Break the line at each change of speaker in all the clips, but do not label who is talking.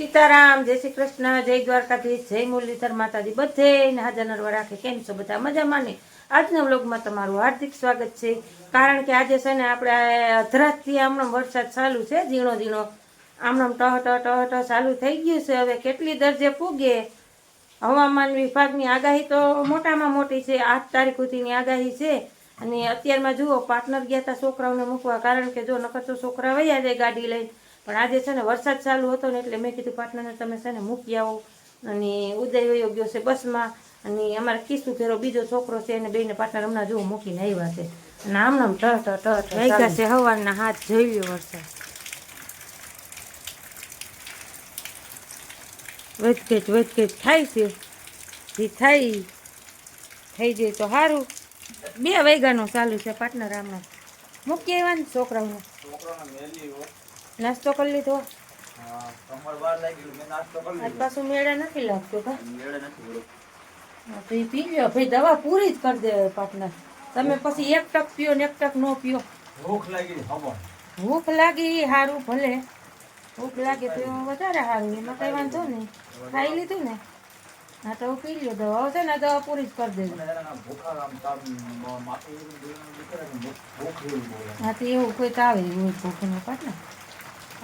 સીતારામ, જય શ્રી કૃષ્ણ, જય દ્વારકાધીશ, જય મુરલીધર માતાજી, બધે હાજર નરવા રાખે. કેમ છો બધા? મજામાં ને? આજના વ્લોગમાં તમારું હાર્દિક સ્વાગત છે. કારણ કે આજે છે ને આપણે અધરાતથી આમણો વરસાદ ચાલુ છે, ઝીણો ઝીણો આમણો ટહ ટહ ટહ ટહ ચાલુ થઈ ગયું છે. હવે કેટલી દરજે પૂગે હવામાન વિભાગની આગાહી તો મોટામાં મોટી છે, 8 તારીખ સુધીની આગાહી છે. અને અત્યારમાં જુઓ, પાર્ટનર ગયા હતા છોકરાઓને મૂકવા, કારણ કે જો નકર તો છોકરા વયા જાય ગાડી લઈને. પણ આજે છે ને વરસાદ ચાલુ હતો ને એટલે મેં કીધું પાર્ટનરને તમે છે ને મૂકી આવો. અને ઉદય વયો ગયો છે બસમાં. અને અમારે કિસ્સુ ફેરો બીજો છોકરો છે એને બેને પાર્ટનર હમણાં જુઓ મૂકીને આવ્યા છે. અને આમનામ ટ ટ ટ વાગ્યા છે હવારના હાથ જોઈ લ્યો વરસાદ. વધઘટ થાય છે. જે થાય થઈ જાય તો સારું. 2 વાગ્યાનો ચાલુ છે પાર્ટનર. આમના મૂકી આવ્યા ને છોકરાઓને નાસ્તો કરી લીધો. આજ પાછું મેળે નથી લાગતું કા? તો એ પી લ્યો ભાઈ, દવા પૂરી જ કરી દે પાર્ટનર. તમે પછી એક ટક પીઓ ને એક ટક નો પીઓ. ભૂખ લાગી સારું, ભલે ભૂખ લાગે તો વધારે સારું, એમાં કઈ વાંધો નહીં. ખાઈ લીધું ને? હા તો પી લ્યો દવા. આવશે ને દવા પૂરી જ કરી દેજો. હા તો એવું કોઈ તો આવે એવું ભૂખનું પાર્ટનર.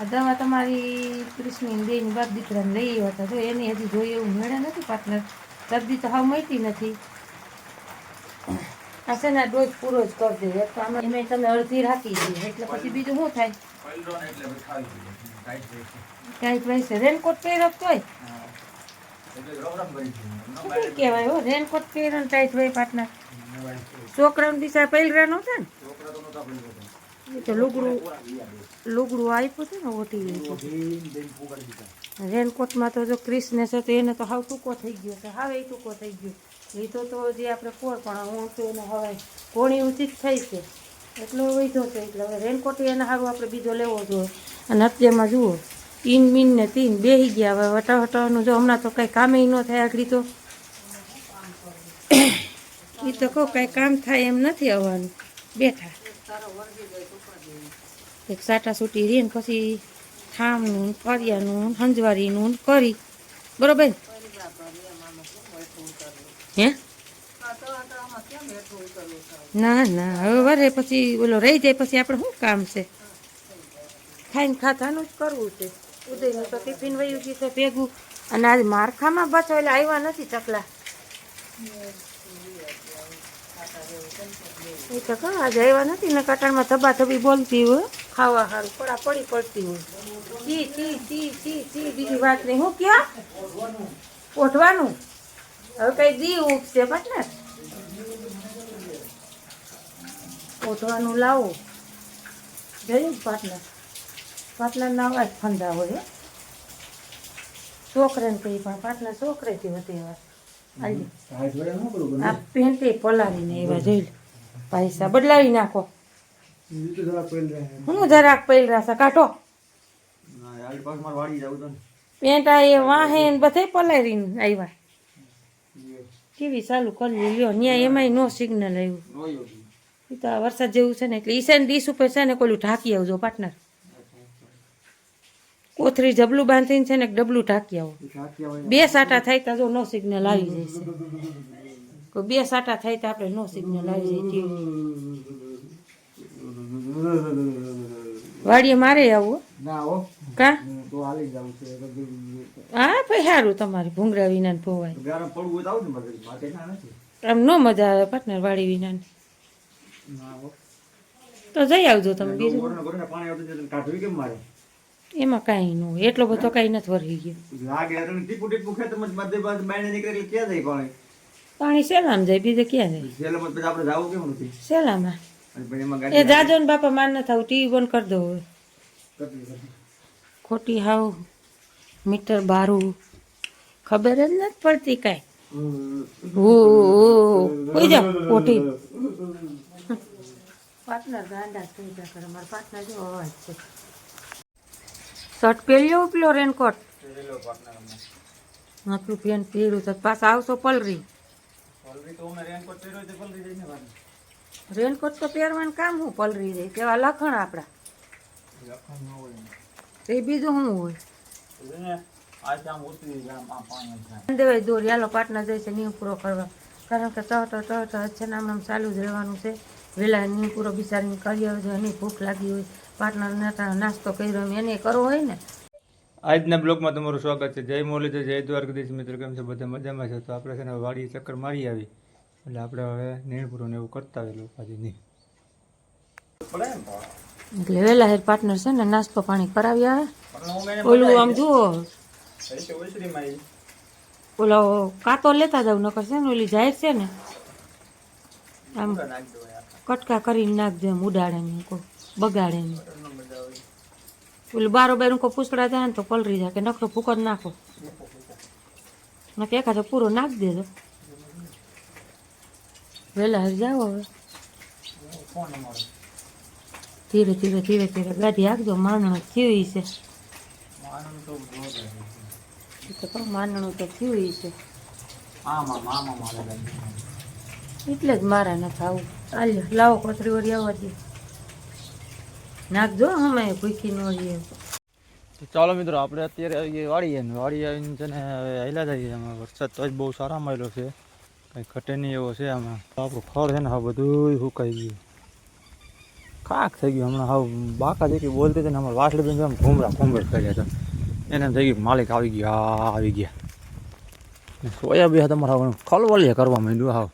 આ દવા તમારી કૃષ્ણની બેન બાપ દીકરાને લઈ આવ્યા હતા, તો એની હજી જોઈએ એવું મળે નથી પાર્ટનર. શરદી તો હાવ મળતી નથી. આ છે ને ડોઝ પૂરો જ કરી દે. તો આમાં એમાં તમે અડધી રાખી દઈએ એટલે પછી બીજું શું થાય? ટાઈટ રહેશે. રેનકોટ પહેરો તોય શું કહેવાય હો, રેનકોટ પહેરો ને ટાઈટ હોય પાર્ટનર. છોકરાઓને દિશા પહેર્યા નહોતા ને? એ તો લુગડું આપ્યું હતું ને ઓટી. રેનકોટમાં તો જો ક્રિસને છે તો એને તો હાવ ટૂંકો થઈ ગયો છે, હાવ એ ટૂંકો થઈ ગયો. લીધો તો જે આપણે કોર, પણ હું તો એને હવે કોણી ઊંચી જ થઈ છે એટલો વધ્યો છે. એટલે હવે રેનકોટ એને સારું આપણે બીજો લેવો જોઈએ. અને અત્યારમાં જુઓ ઈન મીન ને તીન બેસી ગયા. હવે વટાવટાનું જો હમણાં તો કંઈ કામે ન થાય. આગળ તો એ તો કહું કાંઈ કામ થાય એમ નથી. આવવાનું બેઠા એક સાટા સૂટી રીને પછી થામનું ફરિયાનું હંજવારીનું કરી બરોબર. હે ના ના, હવે વરે પછી ઓલો રહી જાય પછી આપણે શું કામ છે? ખાઈને ખાતાનું જ કરવું છે. ઉદયનું તો ટિફિન વયું ગયું છે ભેગું. અને આજ મારખામાં પાછો એટલે આવ્યા નથી ચકલા. એ તો કહો આજે આવ્યા નથી ને. કટાણમાં ધબાધબી બોલતી હોય, ખાવા સારું પડી પડતી હોય. ચી ચી ચી ચી ચી બીજી વાત નહીં. હું ક્યાં ઓઢવાનું? હવે કઈ દી ઉગશે પાર્ટનર? ઓઢવાનું લાવો જોયું પાર્ટનર. પાર્ટનરના અવાજ ફંદા હોય. છોકરાને કહી પણ પાર્ટનર છોકરેથી હતી. આ પેન્ટે પલાળીને એવા જોઈ લો. પૈસા બદલાવી નાખો. હું જરાક પહેર્યા છે કાઢો પેન્ટ. આ એ વાહે બધે પલાળીને આવ્યા. ટીવી ચાલુ કરી લ્યો ન્યા, એમાંય નો સિગ્નલ આવ્યું. એ તો આ વરસાદ જેવું છે ને એટલે ઈશાન ડીશ ઉપર છે ને કોલું ઢાંકી આવજો પાર્ટનર. કોથરી જબલું બાંધીને છે ને ડબલું ઢાંકી આવો. 2 સાટા થાય તો જો નો સિગ્નલ આવી જાય છે. કોઈ 2 સાટા થાય તો આપણે નો સિગ્નલ આવી જાય. વાડીએ મારે આવું કા? હા ભાઈ સારું, તમારી ભૂંગળા વિના ભોવાય. આમ નો મજા આવે પાર્ટનર વાડી વિના. તો જઈ આવજો તમે. બીજું એમાં કાંઈ ન હોય, એટલો બધો કાંઈ નથી વરસી ગયો. પાણી સેલામાં જાય, બીજે ક્યાં જાય? સેલામાં એ જાજો ને બાપા માર ન થાવ. ટીવી બંધ કરી દો હવે. ખોટી હાવ મીટર 12 ખબર જ નથી પડતી કાંઈ. કોઈ જાઓ કોઠી પાર્ટનર ગાંડા થઈ ગયા કરે. મારા પાર્ટનર જો અવાજ છે. શર્ટ પહેર્યો પેલો રેનકોટ આટલું પેન્ટ પહેર્યું તો પાછા આવશો પલરી. રેનકોટ તો પહેરવાનું કામ શું પલરી જાય? કેવા લખણ આપણા એ બીજું શું હોય? દેવાય દોર યાલો પાટના જાય છે નીવ પૂરો કરવા, કારણ કે તહટ છે ને આમ ચાલુ જ રહેવાનું છે. વહેલા નીવ પૂરો બિચારીને કરી આવે છે, એની ભૂખ લાગી હોય, પાટના નાસ્તો કર્યો એને કરવો હોય ને.
આજના બ્લોગમાં તમારું સ્વાગત છે. જય મુરલીધર, જય દ્વારકાધીશ. મિત્રો કેમ છે? બધા મજામાં છે. તો આપણે છે ને વાડીએ ચક્કર મારી આવી, એટલે આપણે હવે નીણપુરો ને એવું કરતા હોય લોપાજી નહીં.
એટલે વહેલા હેર પાર્ટનર છે ને નાસ્તો પાણી કરાવી આવે. ઓલું આમ જુઓ, ઓલો કાતો લેતા જાવ, નકર છે ને ઓલી જાહેર છે ને આમ કટકા કરીને નાખજો, એમ ઉડાડે ને બગાડે ને. ઓલું બારોબાર કો પૂછડા જાય ને તો પલરી જાય, કે નખરો ફૂકો જ નાખો, નકે એકાદો પૂરો નાખી દેજો. વહેલા હેર જાઓ હવે, ધીરે ધીરે ધીરે ધીરે ગાડી આગજો. માનણું થયું છે, માનણું તો થયું છે, એટલે જ મારા નથી આવું. હાલ્યો લાવો કોતરી વળી આવવા દે, નાખજો અમે ભૂખી ન રહીએ.
ચાલો મિત્રો, આપણે અત્યારે આવી ગઈ વાડી આવીને છે ને હવે હાલ્યા જઈએ. આમાં વરસાદ તો જ બહુ સારા મળેલો છે, કંઈ ઘટે નહીં એવો છે. આમાં આપણું ખડ છે ને હા બધું સુકાઈ ગયું, ખાક થઈ ગયું. હમણાં હાવ બાકા જેટલી બોલતી હતી ને, અમારે વાસળી બેન આમ ઘૂમર કર્યા હતા. એને એમ થઈ ગયું માલિક આવી ગયા આવી ગયા. સોયાબીન તમારે ખલવલીએ કરવા માંડ્યું. હાવ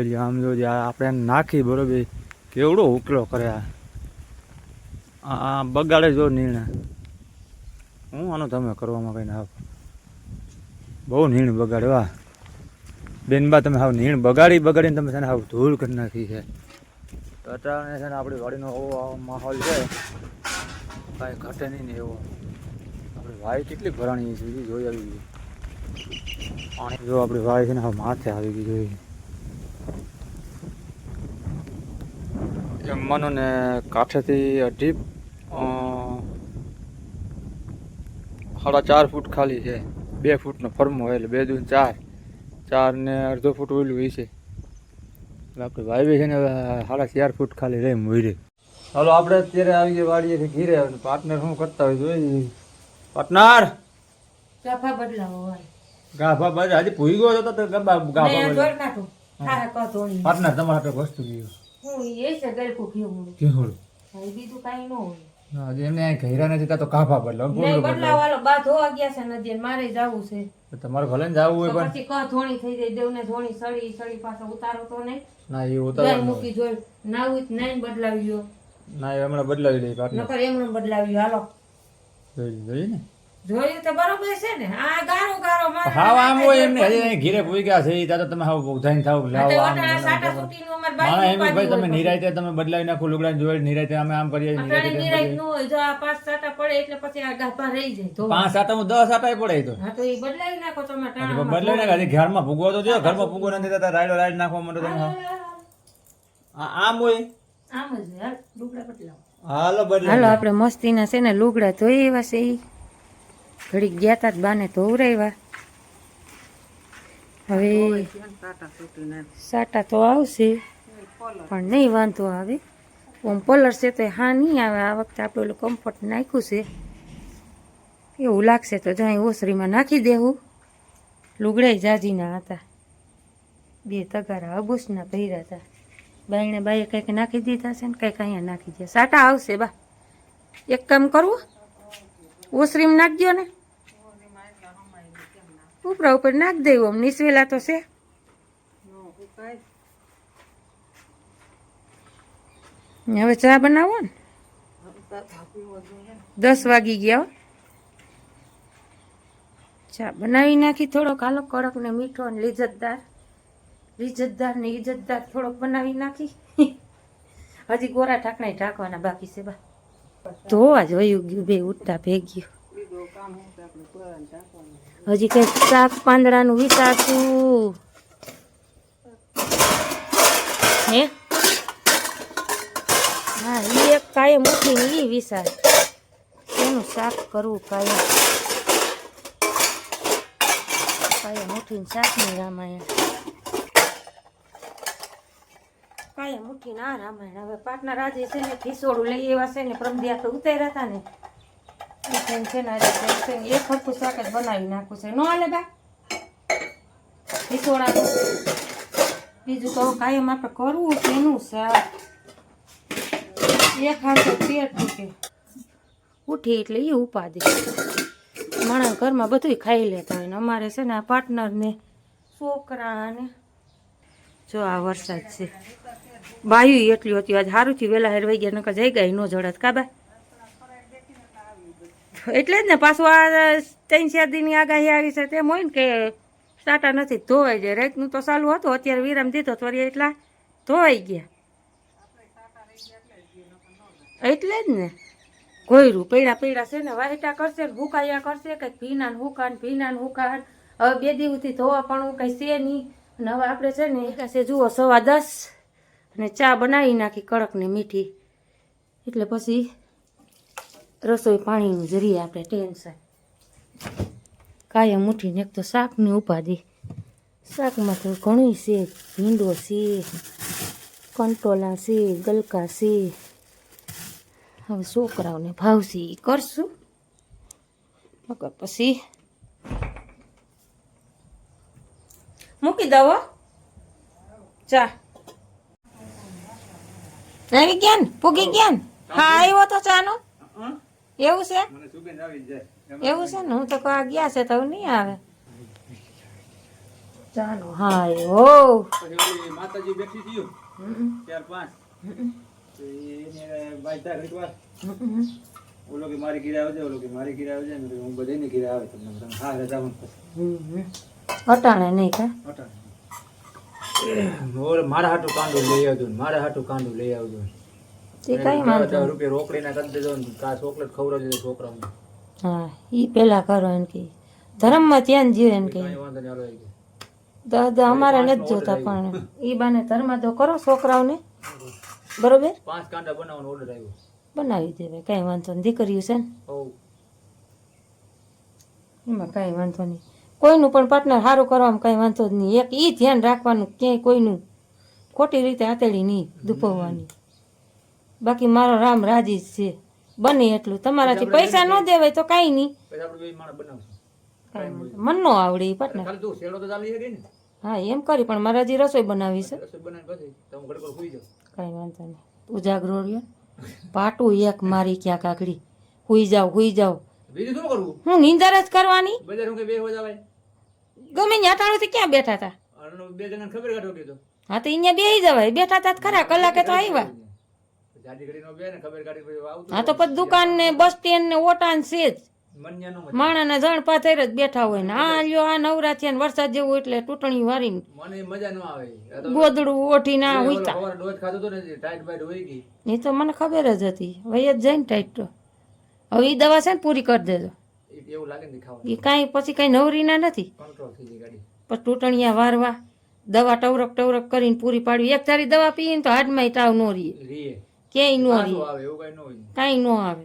ગઈ આમ જો આપણે એને નાખી બરોબર, કેવડો ઉકલો કરે આ બગાડે જો નીણ. હું આનો તમે કરવામાં કહીને હાવ બહુ નીણ બગાડે. વાહ બેનબા, તમે હાવ નીણ બગાડીને તમે છે ને હાવ ધૂળ કરી નાખી છે. અટાણે છે ને આપણી વાડીનો એવો માહોલ છે, કાંઈ ઘટે નહીં ને એવો. આપણી વાય કેટલી ભરાણી છે એ જોઈ આવી ગઈ. પાણી જો આપણી વાય છે ને હવે માથે આવી ગઈ જોઈ. જમવાનું ને કાંઠેથી 4.5 ફૂટ ખાલી છે. 2 ફૂટનો ફરમો હોય એટલે 2 દૂ 4 ને અડધો ફૂટ ઓલું હોય છે. આપણે વાવી છે ને 4.5 ફૂટ ખાલી રહી મોરી. ચાલો આપણે અત્યારે આવી ગયા વાડીએથી ઘીરે. પાર્ટનર શું કરતા હોય જોઈ. પાર્ટનર
ગાભા બદલાવો
હજી ભૂઈ ગયો હતો તો ગાભા પાર્ટનર તમારા હાથે વસ્તુ ગયું
બીજું કઈ ન હોય.
એમને ઘેરા નથી તો કાભા
બદલાવો બા ધોવા ગયા છે નદી, મારે જવું છે.
તમારે ભલે ને જવું હોય પણ
પછી ક ધોણી થઈ જાય, દેવને ધોણી સળી પાછો ઉતારો તો નહીં.
ના એ ઉતારવાનું
મૂકી જોઈ નાવું નહીં બદલાવ્યો.
ના એ હમણાં બદલાવી દઈ પાર્ટનર.
નકર એમને બદલાવ્યો. હાલો
જોઈ ને
જોયું તો બરોબર છે ને. આ ગારો
હા આમ હોય એમને હજી ઘીરે પૂઈ ગયા છે તો તમે હાવ જઈને થાવ લાવો આમ
સાટા સુટીનું અમાર
મારા એમ ભાઈ તમે નિરાયતે તમે બદલાવી નાખો લુગડા જોઈ નિરાયતે અમે આમ કરીએ.
નિરાયત નો હોય, જો આ 5 સાટા પડે એટલે પછી આ ગાભા રહી જાય. તો
5 સાટા હું 10 સાટા પડે તો
હા તો એ બદલાવી નાખો તમે.
બદલાવી નાખો. હજી ઘરમાં ભૂગવો તો જો ઘરમાં ભૂગવો નથી થતા, રાઈડ નાખવા માંડો તમે. આમ હોય
આમ જ હાલ લુગડા બદલાવો.
હાલો બદલાવો.
હાલો આપણે મસ્તીના છે ને લુગડા ધોઈ એવા છે. ઘડીક ગયા તા બાને ધોવરાવ્યા. હવે સાટા તો આવશે પણ નહીં વાંધો આવે. ઓમ પલર છે તો હા નહીં આવે. આ વખતે આપણે ઓલું કમ્ફર્ટ નાખ્યું છે, એવું લાગશે તો જાય ઓસરીમાં નાખી દેવું. લુગડાઈ જાજીના હતા, 2 તગારા અબુસના પહેર્યા હતા. બાઈને બાઈએ કંઈક નાખી દીધા છે ને કંઈક અહીંયા નાખી દે. સાટા આવશે બા. એક કામ કરવું, ઓસરીમાં નાખજો ને, ઉપરા ઉપર નાખી દેવું. આમ નીસવેલા તો છે. હવે ચા બનાવો ને, 10 વાગી ગયા. ચા બનાવી નાખી. થોડોક હાલો કડક ને મીઠો ને લિજ્જતદાર ને ઇજ્જતદાર થોડોક બનાવી નાખી. હજી ગોરા ઢાંકણા ઢાંકવાના બાકી છે બા. ધોવા જ વયું ગયું, 2 ઉઠતા ભેગ્યું. હજી કઈ શાક પાંદડાનું વિચારશું હે. હા એ એક કાયમ ઉઠીને એ વિચાર એનું શાક કરવું. કાયમ ઉઠીને શાકની રામાયણ, કાયમ ઉઠીને આ રામાયણ. હવે પાટના રાજે છે ને ખીસોડું લઈ એવા છે ને પ્રમદિયા તો ઉતાર્યા હતા ને એટલે છે ને આજે છે ને એક હરખું શાક જ બનાવી નાખું છે. નો હાલે બા હિસોડાનું. બીજું તો કાયમ આપણે કરવું છે એનું શાક. એક હાથ પેટ તૂટે ઉઠી એટલે એ ઉપાધિ. માણસ ઘરમાં બધું ખાઈ લેતા હોય ને અમારે છે ને આ પાર્ટનરને છોકરાને જો આ વરસાદ છે. બાયું એટલી હતી આજ સારું થયું વહેલા હેરવાઈ ગયા નકર જઈ ગઈ ન જડત કાબા. એટલે જ ને પાછું આ 3-4 દીની આગાહી આવી છે તેમ હોય ને કે સાટા નથી ધોવાઈ જાય. રાતનું તો ચાલુ હતું અત્યારે વિરામ દીધો તો એટલા ધોવાઈ ગયા. એટલે જ ને કોયરું પૈડા છે ને વાહિટા કરશે ને હુકાયા કરશે કંઈક ભીના ને હુકાન. હવે 2 દિવસથી ધોવા પણ કંઈ છે નહીં. અને હવે આપણે છે ને એકાશે જુઓ 10:15 અને ચા બનાવી નાખી કડક ને મીઠી. એટલે પછી રસોઈ પાણીનું જરીએ આપણે ટેન્શન કાયમ ઉઠીને. એક તો શાકની ઉપાધિ. શાકમાં તો ઘણું છે. ભીંડો છે, કંટોલા છે, ગલકા છે. હવે છોકરાઓને ભાવશે એ કરશું. મગર પછી મૂકી દો ચા. આવી ગયા ને પૂગી ગયા ને. હા આવ્યો તો ચાનો. એવું છે એવું છે ને. હું તો ગયા છે તો નહીં આવે ચાલો. હા આવ્યો
માતાજી બેઠી થયું 4-5 ઓલો કે મારી ઘીરે આવજે, ઓલો કે મારી ઘીરે આવજે ને હું બધાને ઘીરે આવે તમને હા રજા
અટાણે નહીં કા
અટાણે મારા હાટું કાંડું લઈ આવજો, મારા હાટું કાંડું લઈ આવજો.
તે કઈ વાંધો
રૂપિયા રોકડીના કરી દેજો ને કા ચોકલેટ ખવડાવજો છોકરાઓને.
હા ઈ પેલા કરો એમ કે ધર્મમાં ધ્યાન જીવે એમ કે
કઈ વાંધો નહીં હાલો આવી
દાદા અમારે નથી જોતા પણ ઈ બાને ધર્મ તો કરો છોકરાઓને. બરોબર
5 કાંડા બનાવવાનો ઓર્ડર આવ્યો.
બનાવી દેવાય કઈ વાંધો નહીં. દીકરીઓ છે ને એમાં કઈ વાંધો નહીં. કોઈનું પણ પાર્ટનર સારું કરવામાં કઈ વાંધો જ નહીં. એક ઈ ધ્યાન રાખવાનું ક્યાંય કોઈનું ખોટી રીતે આતેડી નહીં દુપવવાની. બાકી મારો રામ રાજી જ છે. બને એટલું તમારાથી પૈસા ન દેવાય તો કાંઈ નહીં. મન નો આવડે એ પાર્ટનર. હા એમ કરી પણ મારે હજી રસોઈ બનાવી છે. કઈ વાંધો નહીં. ઉજાગરો રહ્યો પાટું એક મારી ક્યાં કાકડી. હુઈ જાવ હું નીંદર જ કરવાની. ગમે ન્યાટાળું ક્યાં બેઠા હતા. હા તો અહીંયા બેસી જવાય. બેઠા હતા ખરા કલાકે તો આવ્યા. હા તો પછી દુકાન ને બસ સ્ટેન્ડ ને ઓટાન છે જ. માણસના જણ પાથર જ બેઠા હોય ને આ લ્યો આ નવરા થયા ને વરસાદ જેવું એટલે તૂટણી વારી ગોદડું ઓઠી ના હુઈતા. એ તો મને ખબર જ હતી. વહી જ જઈને ટાઈટ તો હવે એ દવા છે ને પૂરી કરી દેજો. એ કાંઈ પછી કાંઈ નવરી ના નથી. પછી તૂટણીયા વારવા દવા ટવરક કરીને પૂરી પાડવી. એક તારી દવા પીએ ને તો હાડમાં તાવ નો રીએ ક્યાંય નો રીએ કાંઈ નો આવે.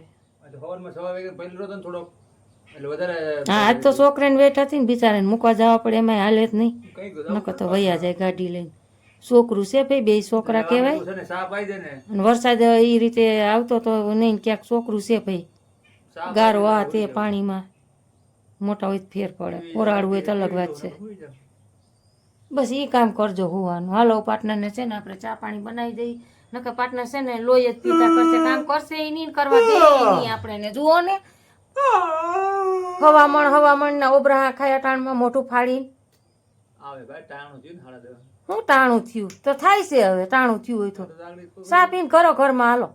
હા આજ તો છોકરાને વેઠ હતી ને બિચારાને મૂકવા જવા પડે એમાં હાલે જ નહીં. નકર તો વૈયા જાય ગાડી લઈને. છોકરું છે ભાઈ 2 છોકરા કહેવાય. અને વરસાદ એ રીતે આવતો તો નહીં ક્યાંક છોકરું છે ભાઈ. ગારો આ તે પાણીમાં મોટા હોય ફેર પડે. કોરાડું હોય તો અલગ વાત છે. બસ એ કામ કરજો હોવાનું. હાલો પાર્ટનરને છે ને આપણે ચા પાણી બનાવી દઈએ. નકર પાર્ટનર છે ને લોહી જ પીતા કરશે. કામ કરશે એ નહીં કરવા દે નહીં આપણે ને. જુઓ ને હવામણ ના ઓબરા ખાયા ટાણમાં મોઢું ફાડીને હું ટાણું થયું તો થાય છે. હવે ટાણું થયું હોય તો ચા પીને કરો ઘરમાં. હાલો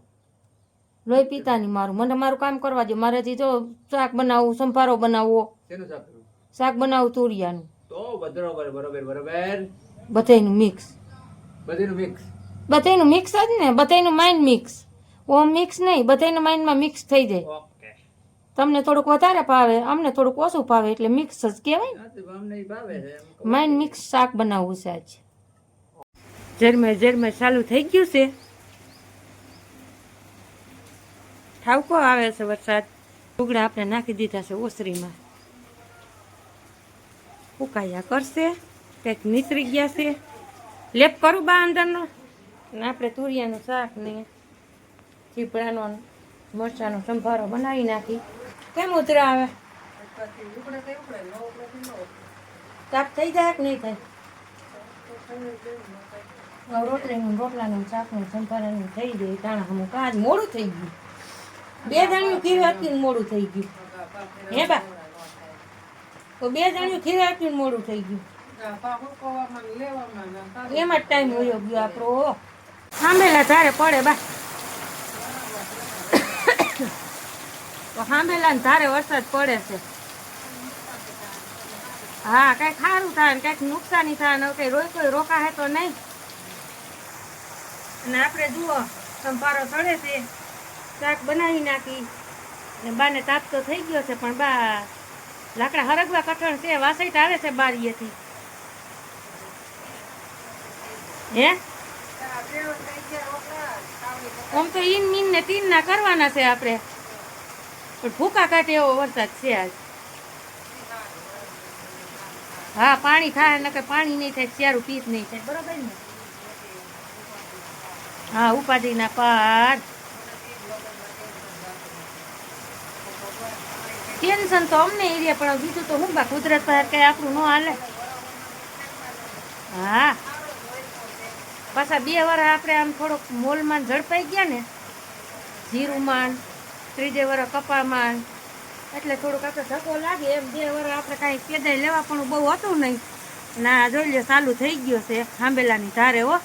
લોહી પીતા નહીં મારું. મને મારું કામ કરવા દો. મારે જો શાક બનાવવું, સંભારો બનાવવો, શાક બનાવવું તુરિયાનું બધાનું મિક્સ. બધાનું મિક્સ જ ને. બધાનું માઇન્ડ મિક્સ. ઓમ મિક્સ નહીં. બધાનું માઇન્ડમાં મિક્સ થઈ જાય. તમને થોડુંક વધારે ભાવે અમને થોડુંક ઓછું ભાવે એટલે મિક્સ જ કહેવાય. માઇન્ડ મિક્સ શાક બનાવવું છે આજ. ઝરમર ચાલુ થઈ ગયું છે. ઠાવકો આવે છે વરસાદ. ટુકડા આપણે નાખી દીધા છે ઓસરીમાં. ફૂકાયા કરશે. કંઈક નીતરી ગયા છે. લેપ કરું બા અંદરનો. ને આપણે તુરિયાનું શાક ને ચીપડાનો મરચાંનો સંભારો બનાવી નાખી. કેમ ઉતરા આવે તાપ થઈ જાય કે નહીં થાય રોટલીનું રોટલાનું શાકનું સંભારાનું થઈ જાય ટાણા અમુક આજ મોડું થઈ ગયું 2 દાણિયું ખીર આપીને મોડું થઈ ગયું હે બા તો 2 દાણિયું ખીર આપીને મોડું થઈ ગયું એમાં જ ટાઈમ વયો ગયો આપણો સાંભેલા ધારે પડે બા તો સાંભેલા ને ધારે વરસાદ પડે છે હા કઈક સારું થાય ને કઈક નુકસાની થાય ને કઈ કોઈ રોકાશે તો નહીં અને આપણે જુઓ સંભારો ચડે છે શાક બનાવી નાખી ને બાને તાપ તો થઈ ગયો છે પણ બા લાકડા હરગવા કઠણ છે વાસઈટ આવે છે બારીએથી હે આમ તો ઈન મીન ને તીન ના કરવાના છે આપણે પણ ભૂકા કાઢે એવો વરસાદ છે આજ હા પાણી થાય નકર પાણી નહીં થાય ચારું પીત નહીં થાય બરોબર ને હા ઉપાધિના પાર ટેન્શન તો અમને એરિયા પણ બીજું તો હું બા કુદરત પર કઈ આપણું ન હાલે હા પાછા 2 વાર આપણે આમ થોડોક મોલમાં ઝડપાઈ ગયા ને જીરુંમાં 3 વાર કપામાં એટલે થોડુંક આપણે ધક્કો લાગે એમ 2 વાર આપણે કાંઈ પેદાઈ લેવા પણ બહુ હતું નહીં ના જોઈ લે ચાલુ થઈ ગયો છે આંબેલાની ધારે હો